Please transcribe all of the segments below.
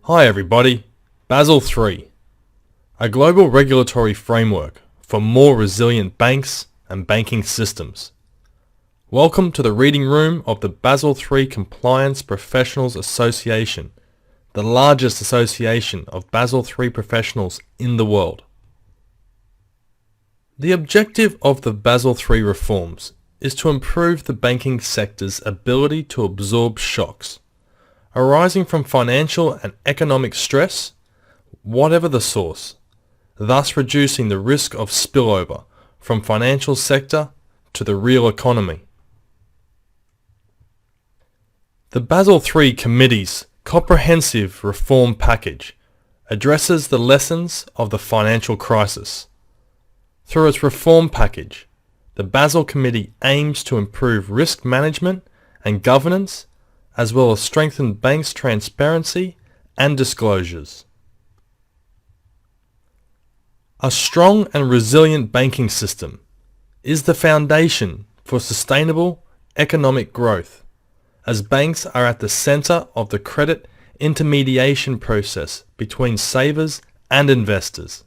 Hi everybody, Basel III, a global regulatory framework for more resilient banks and banking systems. Welcome to the reading room of the Basel III Compliance Professionals Association, the largest association of Basel III professionals in the world. The objective of the Basel III reforms is to improve the banking sector's ability to absorb shocks arising from financial and economic stress, whatever the source, thus reducing the risk of spillover from financial sector to the real economy. The Basel III Committee's comprehensive reform package addresses the lessons of the financial crisis. Through its reform package, the Basel Committee aims to improve risk management and governance, as well as strengthen banks' transparency and disclosures. A strong and resilient banking system is the foundation for sustainable economic growth, as banks are at the centre of the credit intermediation process between savers and investors.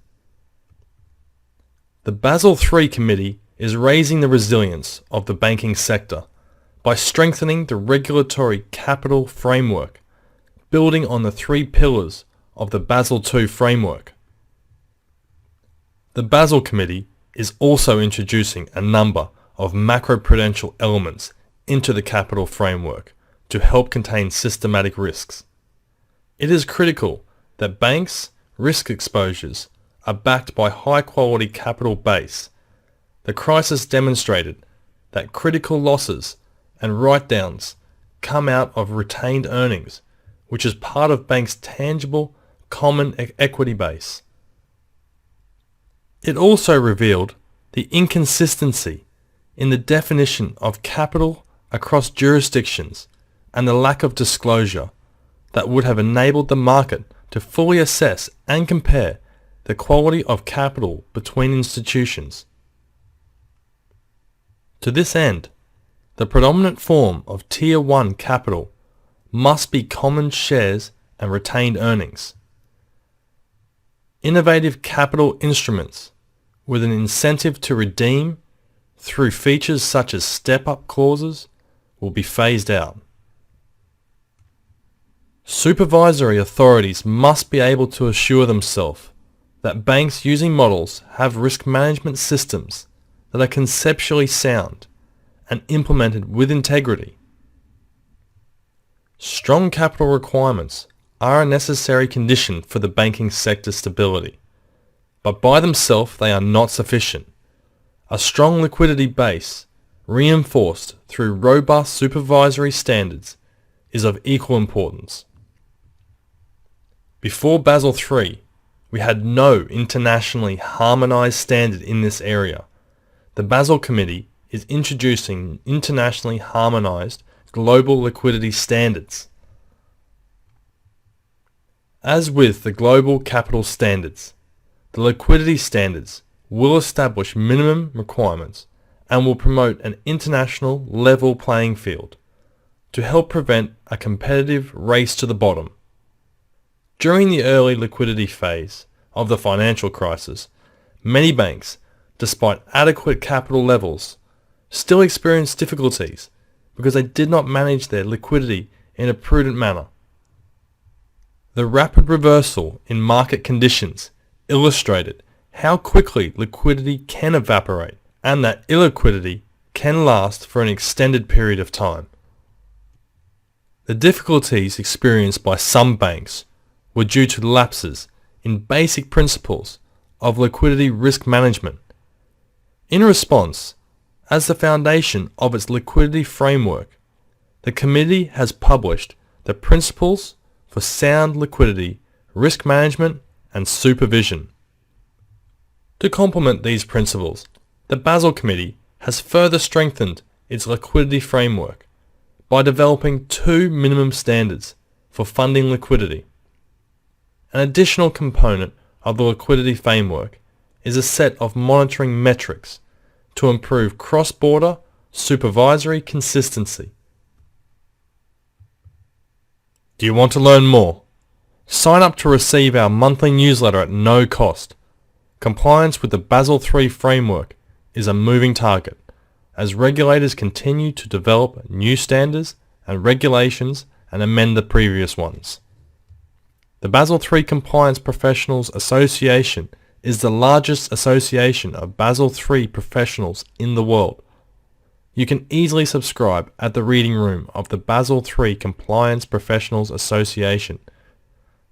The Basel III Committee is raising the resilience of the banking sector by strengthening the regulatory capital framework, building on the three pillars of the Basel II framework. The Basel Committee is also introducing a number of macroprudential elements into the capital framework to help contain systematic risks. It is critical that banks' risk exposures are backed by high-quality capital base. The crisis demonstrated that critical losses and write-downs come out of retained earnings, which is part of banks' tangible common equity base. It also revealed the inconsistency in the definition of capital across jurisdictions and the lack of disclosure that would have enabled the market to fully assess and compare the quality of capital between institutions. To this end, the predominant form of Tier 1 capital must be common shares and retained earnings. Innovative capital instruments with an incentive to redeem through features such as step-up clauses will be phased out. Supervisory authorities must be able to assure themselves that banks using models have risk management systems that are conceptually sound and implemented with integrity. Strong capital requirements are a necessary condition for the banking sector stability, but by themselves they are not sufficient. A strong liquidity base, reinforced through robust supervisory standards, is of equal importance. Before Basel III, we had no internationally harmonised standard in this area. The Basel Committee is introducing internationally harmonised global liquidity standards. As with the global capital standards, the liquidity standards will establish minimum requirements and will promote an international level playing field to help prevent a competitive race to the bottom. During the early liquidity phase of the financial crisis, many banks, despite adequate capital levels, still experienced difficulties because they did not manage their liquidity in a prudent manner. The rapid reversal in market conditions illustrated how quickly liquidity can evaporate and that illiquidity can last for an extended period of time. The difficulties experienced by some banks were due to lapses in basic principles of liquidity risk management. In response, as the foundation of its liquidity framework, the Committee has published the Principles for Sound Liquidity, Risk Management and Supervision. To complement these principles, the Basel Committee has further strengthened its liquidity framework by developing two minimum standards for funding liquidity. An additional component of the liquidity framework is a set of monitoring metrics to improve cross-border supervisory consistency. Do you want to learn more? Sign up to receive our monthly newsletter at no cost. Compliance with the Basel III framework is a moving target, as regulators continue to develop new standards and regulations and amend the previous ones. The Basel III Compliance Professionals Association is the largest association of Basel III professionals in the world. You can easily subscribe at the reading room of the Basel III Compliance Professionals Association.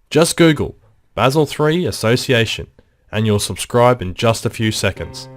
Just Google Basel III Association and you'll subscribe in just a few seconds.